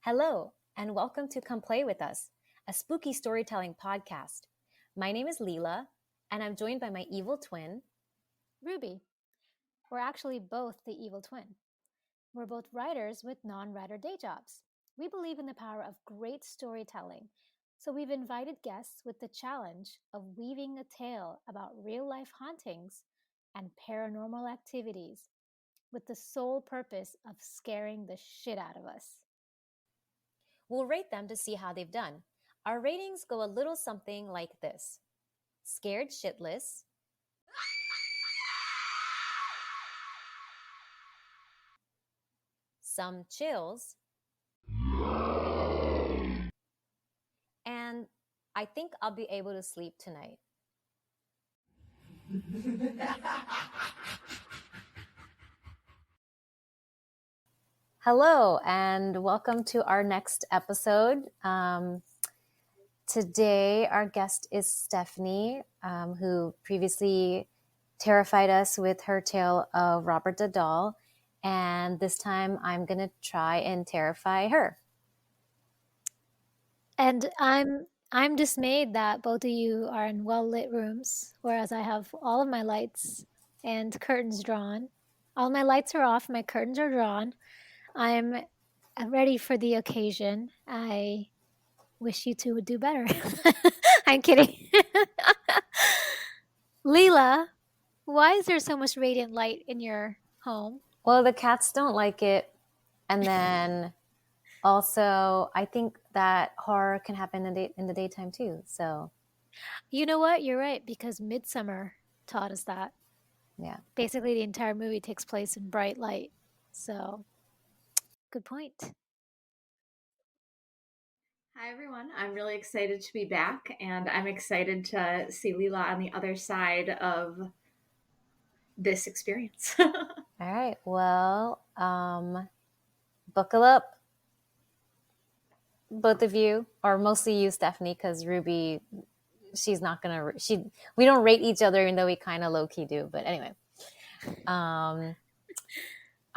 Hello, and welcome to Come Play With Us, a spooky storytelling podcast. My name is Leila, and I'm joined by my evil twin, Ruby. We're actually both the evil twin. We're both writers with non-writer day jobs. We believe in the power of great storytelling, so we've invited guests with the challenge of weaving a tale about real-life hauntings and paranormal activities with the sole purpose of scaring the shit out of us. We'll rate them to see how they've done. Our ratings go a little something like this: scared shitless, some chills, and I think I'll be able to sleep tonight. Hello, and welcome to our next episode. Today, our guest is Stephanie, who previously terrified us with her tale of Robert the Doll. And this time, I'm going to try and terrify her. And I'm dismayed that both of you are in well-lit rooms, whereas I have all of my lights and curtains drawn. All my lights are off, my curtains are drawn. I'm ready for the occasion. I wish you two would do better. I'm kidding. Leila, why is there so much radiant light in your home? Well, the cats don't like it. And then also, I think that horror can happen in the daytime too. So, You know what? You're right, because Midsummer taught us that. yeah. Basically, the entire movie takes place in bright light. So, good point. Hi, everyone. I'm really excited to be back, and I'm excited to see Leila on the other side of this experience. All right. Well, buckle up, both of you, or mostly you, Stephanie, because Ruby, she's not gonna. We don't rate each other, even though we kind of low key do. But anyway,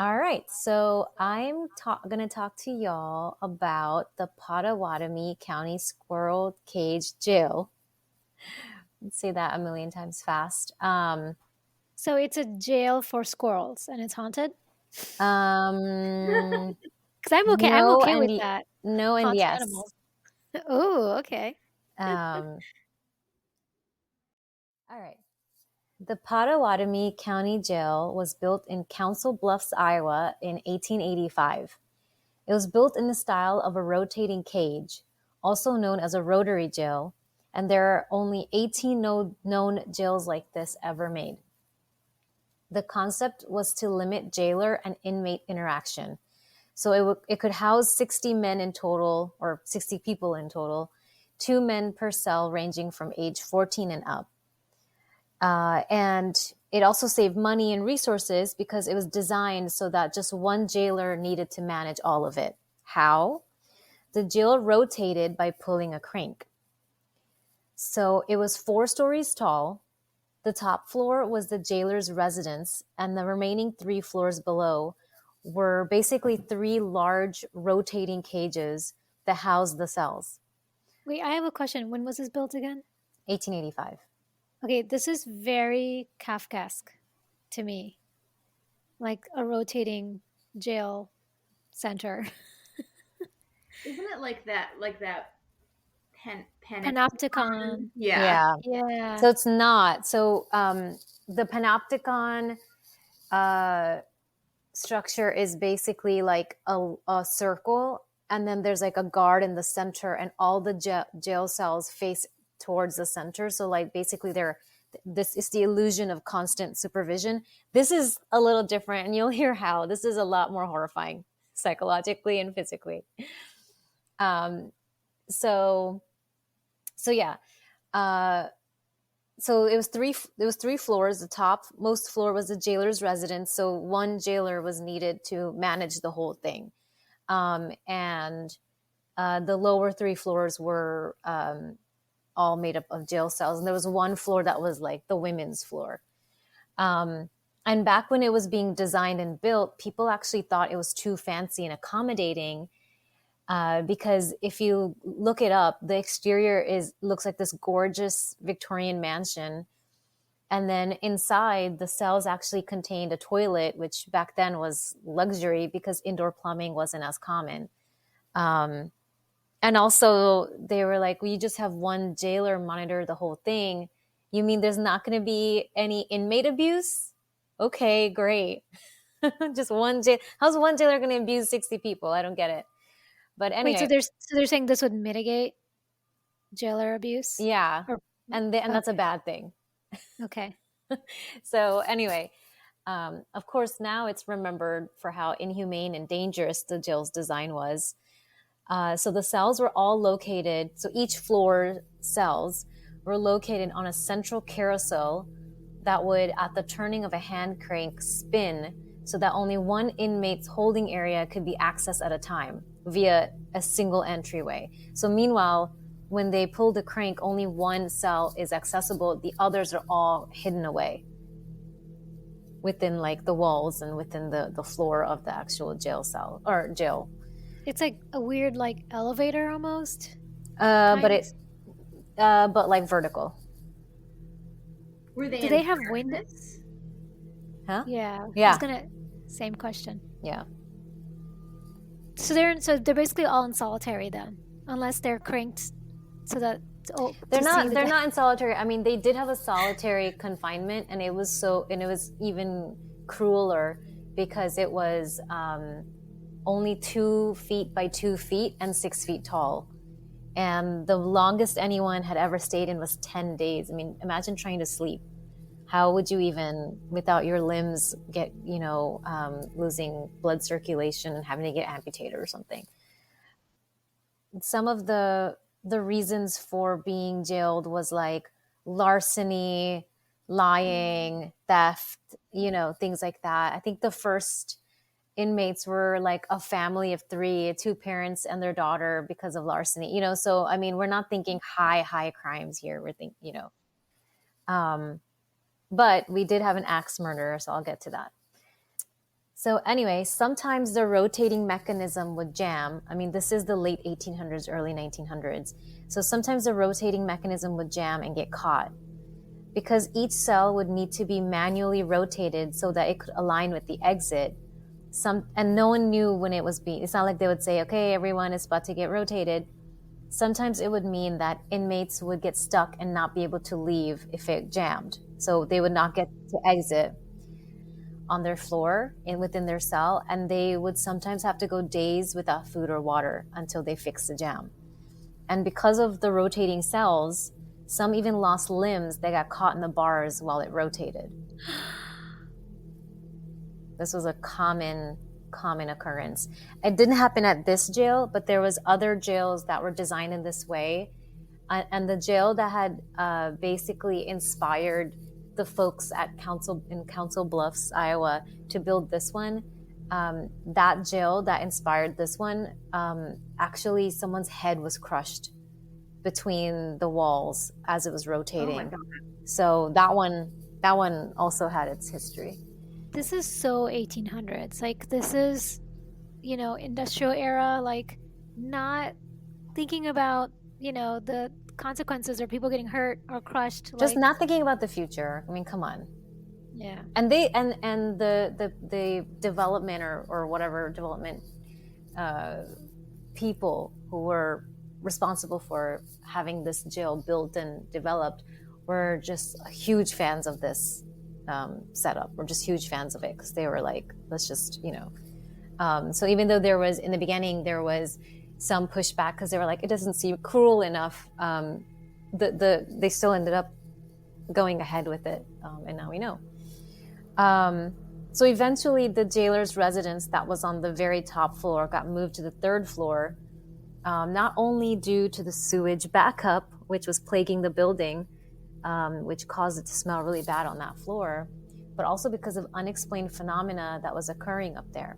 all right. So I'm gonna talk to y'all about the Pottawattamie County Squirrel Cage Jail. Let's say that a million times fast. So it's a jail for squirrels, and it's haunted. Because I'm okay. I'm okay with that. No and Haunted yes. animals. Oh, okay. All right. The Pottawattamie County Jail was built in Council Bluffs, Iowa in 1885. It was built in the style of a rotating cage, also known as a rotary jail, and there are only 18 known jails like this ever made. The concept was to limit jailer and inmate interaction. So it could house 60 men in total, or 60 people in total, 2 men per cell ranging from age 14 and up. And it also saved money and resources because it was designed so that just one jailer needed to manage all of it. How? The jail rotated by pulling a crank. So it was 4 stories tall. The top floor was the jailer's residence, and the remaining 3 floors below were basically 3 large rotating cages that housed the cells. Wait, I have a question. When was this built again? 1885. Okay, this is very Kafkaesque to me. Like a rotating jail center. Isn't it like that Panopticon. Yeah. So it's not. So the panopticon structure is basically like a circle, and then there's like a guard in the center, and all the jail cells face towards the center. So like basically this is the illusion of constant supervision. This is a little different, and you'll hear how this is a lot more horrifying psychologically and physically. So yeah. So it was 3 floors. The topmost floor was the jailer's residence. So one jailer was needed to manage the whole thing. And the lower 3 floors were all made up of jail cells. And there was one floor that was like the women's floor. And back when it was being designed and built, people actually thought it was too fancy and accommodating. because if you look it up, the exterior looks like this gorgeous Victorian mansion. And then inside, the cells actually contained a toilet, which back then was luxury because indoor plumbing wasn't as common. And also, they were like, well, you just have one jailer monitor the whole thing. You mean there's not going to be any inmate abuse? Okay, great. Just one jail. How's one jailer going to abuse 60 people? I don't get it. But Wait, so anyway, they're saying this would mitigate jailer abuse? yeah. Or, And that's a bad thing. okay. So anyway, of course, now it's remembered for how inhumane and dangerous the jail's design was. So the cells were all located, so each floor cells were located on a central carousel that would, at the turning of a hand crank, spin so that only one inmate's holding area could be accessed at a time via a single entryway. So meanwhile, when they pull the crank, only one cell is accessible. The others are all hidden away within like the walls and within the floor of the actual jail cell or jail. It's like a weird like elevator almost. But like vertical. Were they? Do they have windows? Huh? Yeah. Yeah. I was gonna. Same question. Yeah. So they're basically all in solitary then, unless they're cranked, so that they're not in solitary. I mean, they did have a solitary confinement, and it was even crueler because it was only 2 feet by 2 feet and 6 feet tall. And the longest anyone had ever stayed in was 10 days. I mean, imagine trying to sleep. How would you even, without your limbs, get, losing blood circulation and having to get amputated or something? Some of the reasons for being jailed was like larceny, lying, theft, things like that. I think the first inmates were like a family of 3, 2 parents and their daughter because of larceny, so I mean, we're not thinking high crimes here. We're thinking, but we did have an axe murderer, so I'll get to that. So anyway, sometimes the rotating mechanism would jam. I mean, this is the late 1800s, early 1900s. So sometimes the rotating mechanism would jam and get caught because each cell would need to be manually rotated so that it could align with the exit. And no one knew when it was it's not like they would say, okay, everyone is about to get rotated. Sometimes it would mean that inmates would get stuck and not be able to leave if it jammed. So they would not get to exit on their floor within their cell, and they would sometimes have to go days without food or water until they fixed the jam. And because of the rotating cells, some even lost limbs that got caught in the bars while it rotated. This was a common occurrence. It didn't happen at this jail, but there was other jails that were designed in this way. And the jail that had basically inspired the folks at Council Bluffs, Iowa, to build this one, that jail that inspired this one, actually someone's head was crushed between the walls as it was rotating. Oh my God. So that one also had its history. This is so 1800s. Like, this is, industrial era, like, not thinking about, the consequences or people getting hurt or crushed. Just not thinking about the future. I mean, come on. Yeah. And they and the development or whatever development people who were responsible for having this jail built and developed were just huge fans of this setup. We're just huge fans of it because they were like, let's just, so even though in the beginning there was some pushback because they were like, it doesn't seem cruel enough, they still ended up going ahead with it, and now we know. So eventually the jailer's residence that was on the very top floor got moved to the 3rd floor, not only due to the sewage backup, which was plaguing the building, which caused it to smell really bad on that floor, but also because of unexplained phenomena that was occurring up there.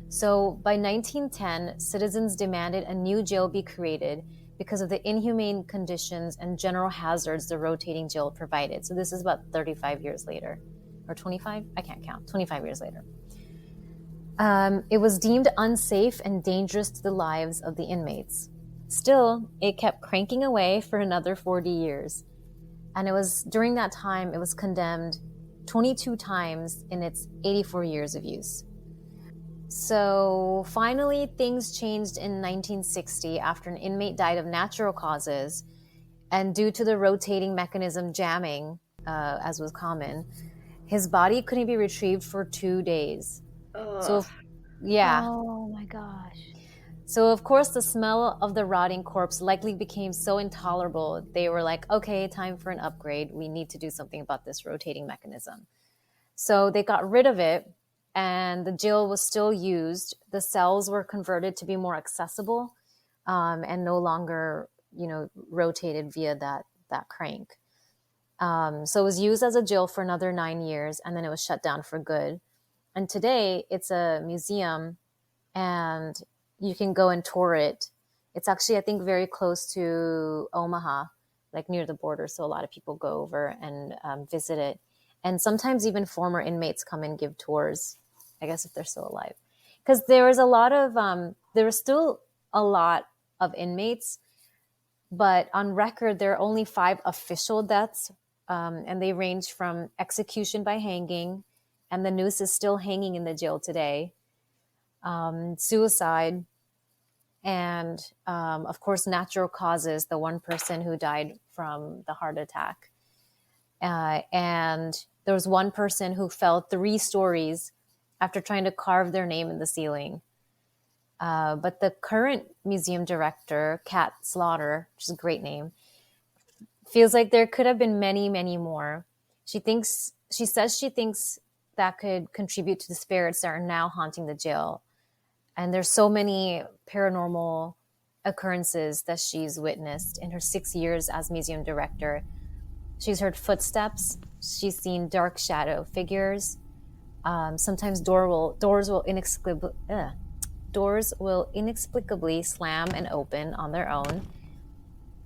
So by 1910, citizens demanded a new jail be created because of the inhumane conditions and general hazards the rotating jail provided. So this is about 35 years later, or 25? I can't count, 25 years later. It was deemed unsafe and dangerous to the lives of the inmates. Still, it kept cranking away for another 40 years. And it was during that time, it was condemned 22 times in its 84 years of use. So finally, things changed in 1960 after an inmate died of natural causes. And due to the rotating mechanism jamming, as was common, his body couldn't be retrieved for 2 days. So, yeah. Oh my gosh. So, of course, the smell of the rotting corpse likely became so intolerable, they were like, okay, time for an upgrade. We need to do something about this rotating mechanism. So they got rid of it, and the jail was still used. The cells were converted to be more accessible, and no longer, rotated via that crank. So it was used as a jail for another 9 years, and then it was shut down for good. And today it's a museum, and you can go and tour it. It's actually, I think, very close to Omaha, like near the border. So a lot of people go over and visit it. And sometimes even former inmates come and give tours, I guess, if they're still alive. Because there was still a lot of inmates, but on record, there are only 5 official deaths, and they range from execution by hanging, and the noose is still hanging in the jail today, suicide, and of course, natural causes, the one person who died from the heart attack. And there was one person who fell 3 stories after trying to carve their name in the ceiling. But the current museum director, Kat Slaughter, which is a great name, feels like there could have been many, many more. She says she thinks that could contribute to the spirits that are now haunting the jail. And there's so many paranormal occurrences that she's witnessed in her 6 years as museum director. She's heard footsteps. She's seen dark shadow figures. Sometimes doors will inexplicably slam and open on their own.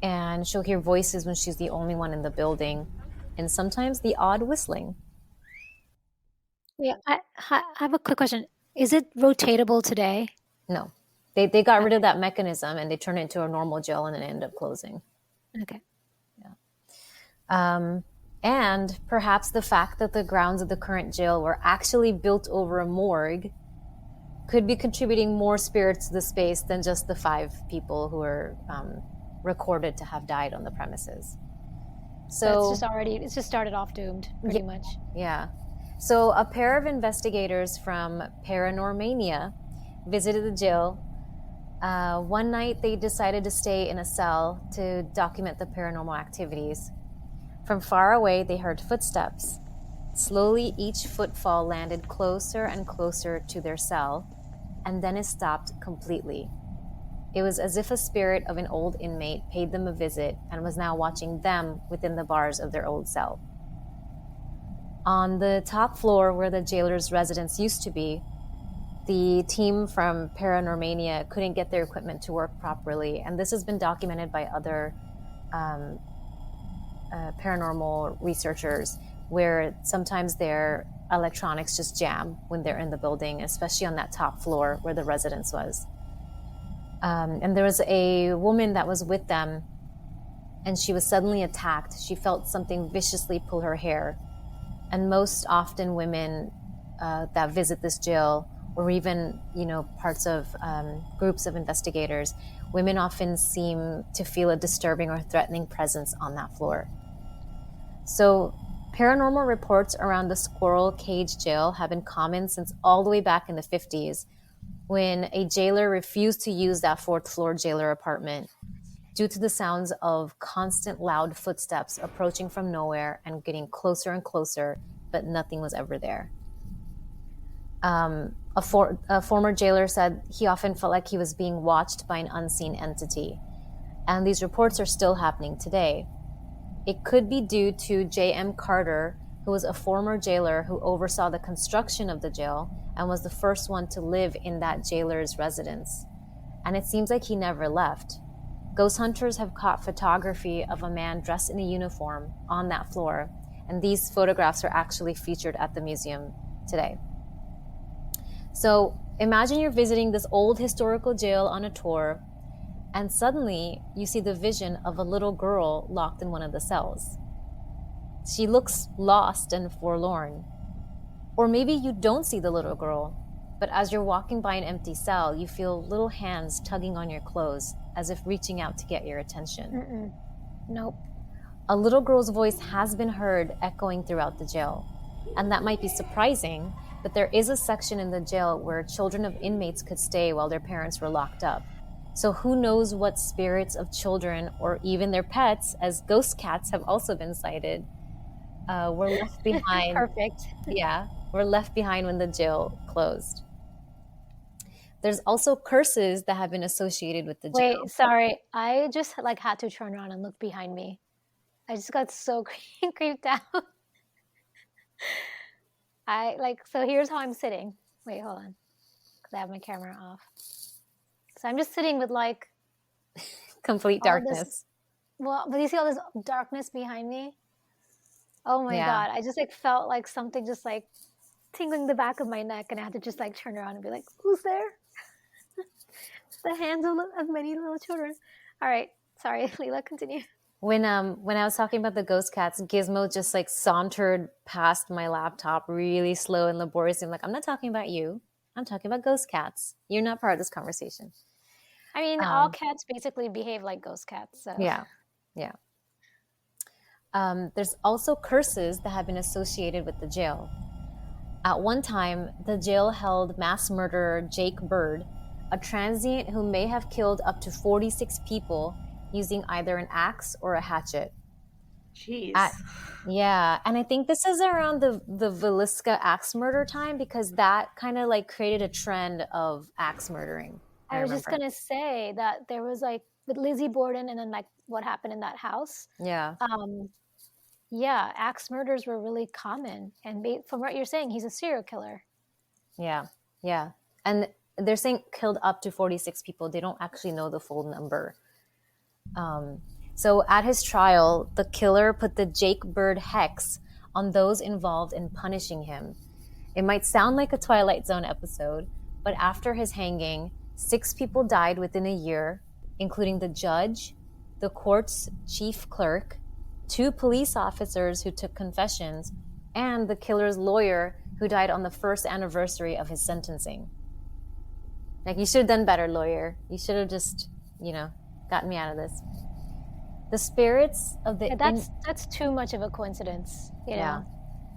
And she'll hear voices when she's the only one in the building. And sometimes the odd whistling. Yeah, I have a quick question. Is it rotatable today? No. They got rid of that mechanism, and they turned it into a normal jail, and then it ended up closing. Okay. And perhaps the fact that the grounds of the current jail were actually built over a morgue could be contributing more spirits to the space than just the 5 people who were recorded to have died on the premises. So it's just started off doomed, pretty much. Yeah. So a pair of investigators from Paranormania visited the jail. One night they decided to stay in a cell to document the paranormal activities. From far away, they heard footsteps. Slowly, each footfall landed closer and closer to their cell, and then it stopped completely. It was as if a spirit of an old inmate paid them a visit and was now watching them within the bars of their old cell. On the top floor where the jailer's residence used to be, the team from Paranormania couldn't get their equipment to work properly, and this has been documented by other paranormal researchers, where sometimes their electronics just jam when they're in the building, especially on that top floor where the residence was. And there was a woman that was with them, and she was suddenly attacked. She felt something viciously pull her hair. And most often women that visit this jail, or even, parts of groups of investigators, women often seem to feel a disturbing or threatening presence on that floor. So paranormal reports around the Squirrel Cage Jail have been common since all the way back in the 50s, when a jailer refused to use that 4th floor jailer apartment due to the sounds of constant loud footsteps approaching from nowhere and getting closer and closer, but nothing was ever there. A former jailer said he often felt like he was being watched by an unseen entity. And these reports are still happening today. It could be due to J.M. Carter, who was a former jailer who oversaw the construction of the jail and was the first one to live in that jailer's residence. And it seems like he never left. Ghost hunters have caught photography of a man dressed in a uniform on that floor, and these photographs are actually featured at the museum today. So imagine you're visiting this old historical jail on a tour, and suddenly you see the vision of a little girl locked in one of the cells. She looks lost and forlorn. Or maybe you don't see the little girl, but as you're walking by an empty cell, you feel little hands tugging on your clothes as if reaching out to get your attention. Mm-mm. Nope. A little girl's voice has been heard echoing throughout the jail. And that might be surprising, but there is a section in the jail where children of inmates could stay while their parents were locked up. So who knows what spirits of children or even their pets, as ghost cats have also been cited, were left behind. Perfect. Yeah, were left behind when the jail closed. There's also curses that have been associated with the jail. Wait, sorry. I just had to turn around and look behind me. I just got so creeped out. So here's how I'm sitting. Wait, hold on. Because I have my camera off. So I'm just sitting with Complete darkness. But you see all this darkness behind me? Oh my God. I just felt like something just tingling the back of my neck, and I had to just turn around and be like, who's there? The hands of many little children. All right. Sorry, Leila, continue. When I was talking about the ghost cats, Gizmo just sauntered past my laptop really slow and laborious. I'm like, I'm not talking about you. I'm talking about ghost cats. You're not part of this conversation. I mean, all cats basically behave like ghost cats. So yeah. There's also curses that have been associated with the jail. At one time, the jail held mass murderer Jake Bird, a transient who may have killed up to 46 people using either an axe or a hatchet. Jeez. And I think this is around the Villisca axe murder time, because that kind of created a trend of axe murdering. I was just gonna say that there was with Lizzie Borden, and then what happened in that house. Yeah. Yeah, axe murders were really common, and from what you're saying, he's a serial killer. Yeah, and they're saying killed up to 46 people. They don't actually know the full number. So at his trial, the killer put the Jake Bird hex on those involved in punishing him. It might sound like a Twilight Zone episode, but after his hanging, 6 people died within a year, including the judge, the court's chief clerk, 2 police officers who took confessions, and the killer's lawyer who died on the first anniversary of his sentencing. You should have done better, lawyer. You should have just, gotten me out of this. The spirits of the... that's too much of a coincidence, you know?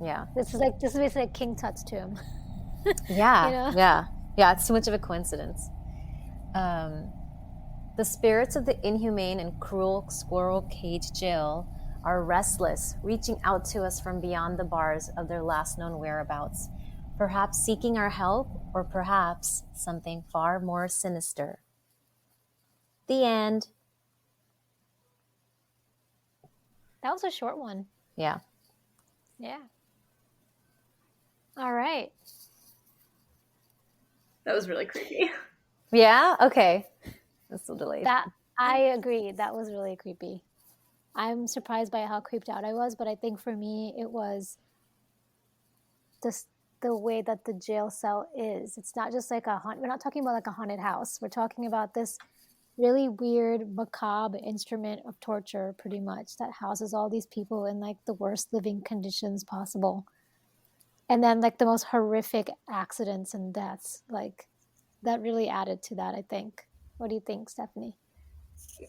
Yeah. This is basically King Tut's tomb. Yeah, it's too much of a coincidence. The spirits of the inhumane and cruel squirrel cage jail are restless, reaching out to us from beyond the bars of their last known whereabouts, perhaps seeking our help, or perhaps something far more sinister. The end. That was a short one. Yeah. All right. That was really creepy. Yeah? Okay. That's so delayed. I agree. That was really creepy. I'm surprised by how creeped out I was, but I think for me it was just the way that the jail cell is. It's not just we're not talking about a haunted house. We're talking about this really weird, macabre instrument of torture, pretty much, that houses all these people in the worst living conditions possible. And then the most horrific accidents and deaths. That really added to that, I think. What do you think, Stephanie?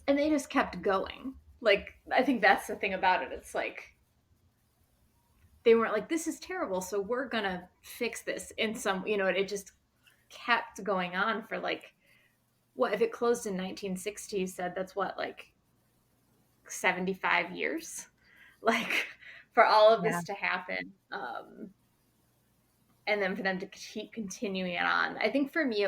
And they just kept going. I think that's the thing about it. It's they weren't this is terrible, so we're gonna fix this in some, it just kept going on for what, if it closed in 1960, you said that's what, 75 years? For all of this to happen. And then for them to keep continuing it on. I think for me,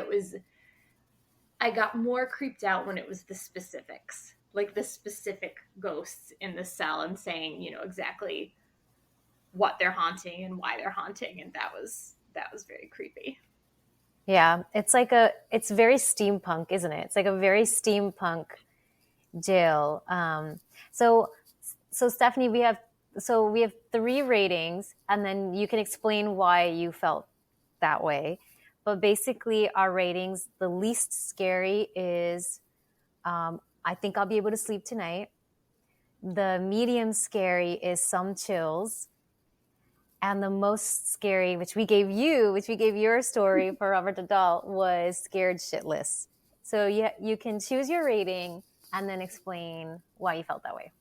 I got more creeped out when it was the specifics, the specific ghosts in the cell, and saying, exactly what they're haunting and why they're haunting. And that was very creepy. Yeah. It's it's very steampunk, isn't it? It's a very steampunk jail. So Stephanie, we have 3 ratings, and then you can explain why you felt that way. But basically, our ratings, the least scary is I think I'll be able to sleep tonight. The medium scary is some chills. And the most scary, which we gave your story for Robert the Doll, was scared shitless. So you can choose your rating and then explain why you felt that way.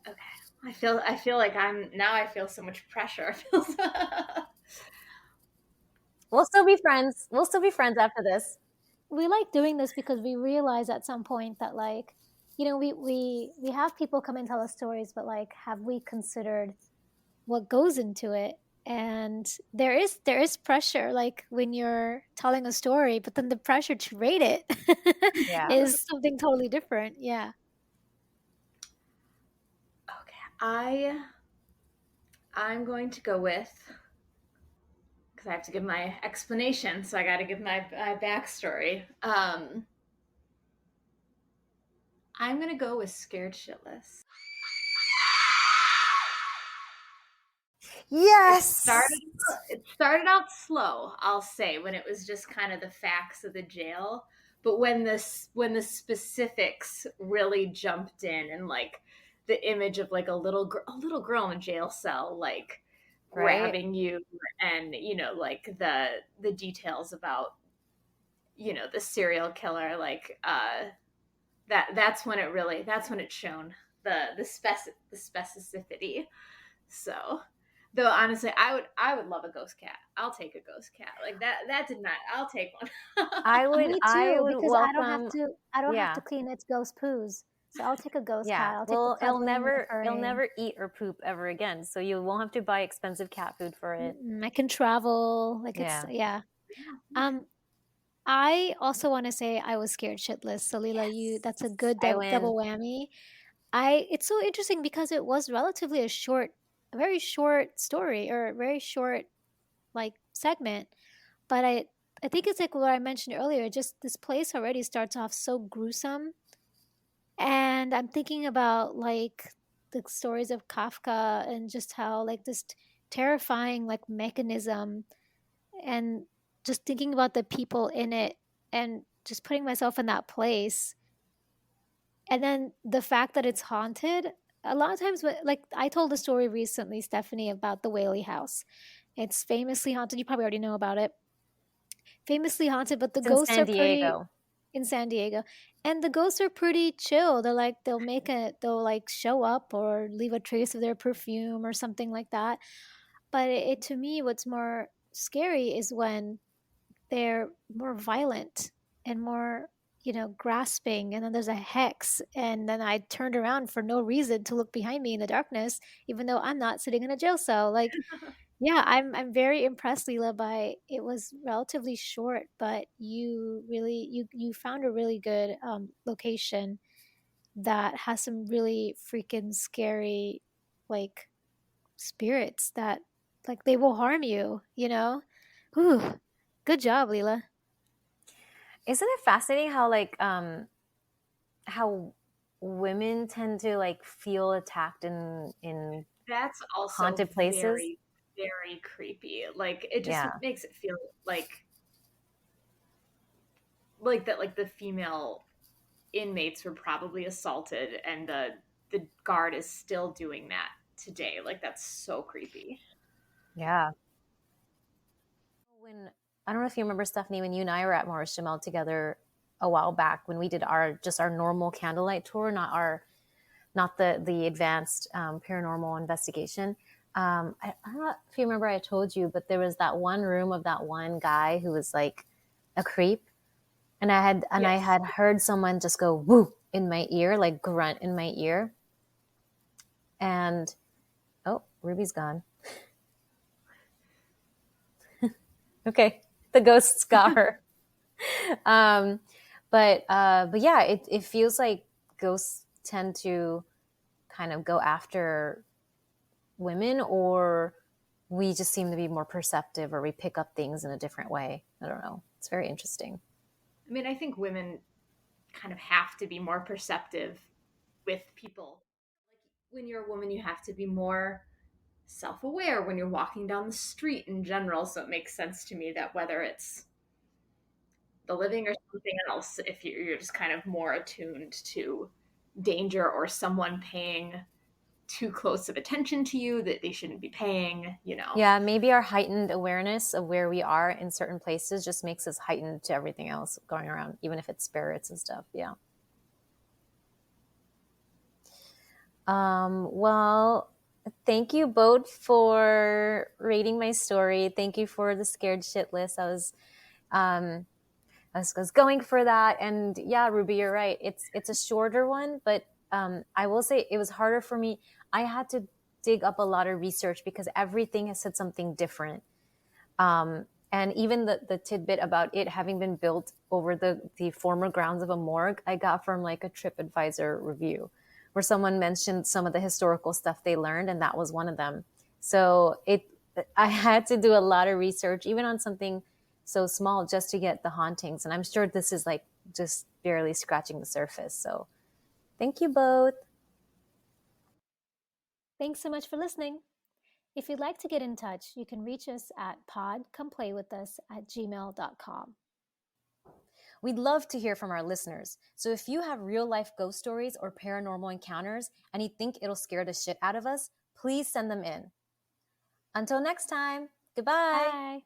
Okay. I feel like I feel so much pressure. We'll still be friends. We'll still be friends after this. We like doing this because we realize at some point that, like, you know, we have people come and tell us stories, but like, have we considered what goes into it? And there is pressure, like when you're telling a story, but then the pressure to rate it Yeah. is something totally different. Yeah. Okay. I'm going to go with, because I have to give my explanation, so I got to give my backstory. I'm going to go with scared shitless. Yes. It started out slow, I'll say, when it was just kind of the facts of the jail. But when the specifics really jumped in, and like the image of like a little girl in a jail cell, like grabbing you, and like the details about the serial killer, like that's when it shone the specificity. So, though honestly, I would love a ghost cat. I'll take a ghost cat. Like that did not. I'll take one. Me too, because I don't have welcome. to clean its ghost poos. So I'll take a ghost Yeah. cat. I'll take the Well, cuddling, the it'll furring. never eat or poop ever again. So you won't have to buy expensive cat food for it. I can travel. Like, it's, yeah. I also want to say I was scared shitless. So Leila, that's a good I win. double whammy. It's so interesting because it was relatively a very short story, or a very short like segment. But I think it's like what I mentioned earlier. Just this place already starts off so gruesome, and I'm thinking about like the stories of Kafka, and just how like this terrifying like mechanism, and just thinking about the people in it, and just putting myself in that place. And then the fact that it's haunted. A lot of times, like I told a story recently, Stephanie, about the Whaley House. It's famously haunted. You probably already know about it. Famously haunted, but the It's in ghosts San are pretty Diego. in San Diego. And the ghosts are pretty chill. They're like they'll like show up or leave a trace of their perfume or something like that. But to me, what's more scary is when they're more violent and more, grasping, and then there's a hex, and then I turned around for no reason to look behind me in the darkness, even though I'm not sitting in a jail cell. Like, yeah, I'm very impressed, Leila, by it was relatively short, but you really you found a really good location that has some really freaking scary, like, spirits that, like, they will harm you, Ooh, good job, Leila. Isn't it fascinating how how women tend to like feel attacked in That's also haunted places? very, very creepy. Like it just Yeah. makes it feel that, like the female inmates were probably assaulted, and the guard is still doing that today. Like that's so creepy. Yeah. When I don't know if you remember, Stephanie, when you and I were at Maurice Jamel together a while back, when we did our normal candlelight tour, not the advanced paranormal investigation. I don't know if you remember, I told you, but there was that one room of that one guy who was like a creep, and I had heard someone just go woo in my ear, like grunt in my ear, and oh, Ruby's gone. Okay, the ghosts got her. um, but yeah, it feels like ghosts tend to kind of go after women, or we just seem to be more perceptive, or we pick up things in a different way. I don't know. It's very interesting. I mean, I think women kind of have to be more perceptive with people. Like when you're a woman, you have to be more self-aware when you're walking down the street in general. So it makes sense to me that whether it's the living or something else, if you're just kind of more attuned to danger or someone paying too close of attention to you that they shouldn't be paying, you know. Yeah, maybe our heightened awareness of where we are in certain places just makes us heightened to everything else going around, even if it's spirits and stuff. Yeah. Well, thank you both for reading my story. Thank you for the scared shit list. Um, I was going for that, and yeah, Ruby, you're right. It's a shorter one, but I will say it was harder for me. I had to dig up a lot of research because everything has said something different. And even the tidbit about it having been built over the former grounds of a morgue, I got from like a TripAdvisor review where someone mentioned some of the historical stuff they learned, and that was one of them. So I had to do a lot of research, even on something so small, just to get the hauntings. And I'm sure this is like just barely scratching the surface. So thank you both. Thanks so much for listening. If you'd like to get in touch, you can reach us at podcomeplayWithUs@gmail.com. We'd love to hear from our listeners. So if you have real life ghost stories or paranormal encounters and you think it'll scare the shit out of us, please send them in. Until next time, goodbye. Bye.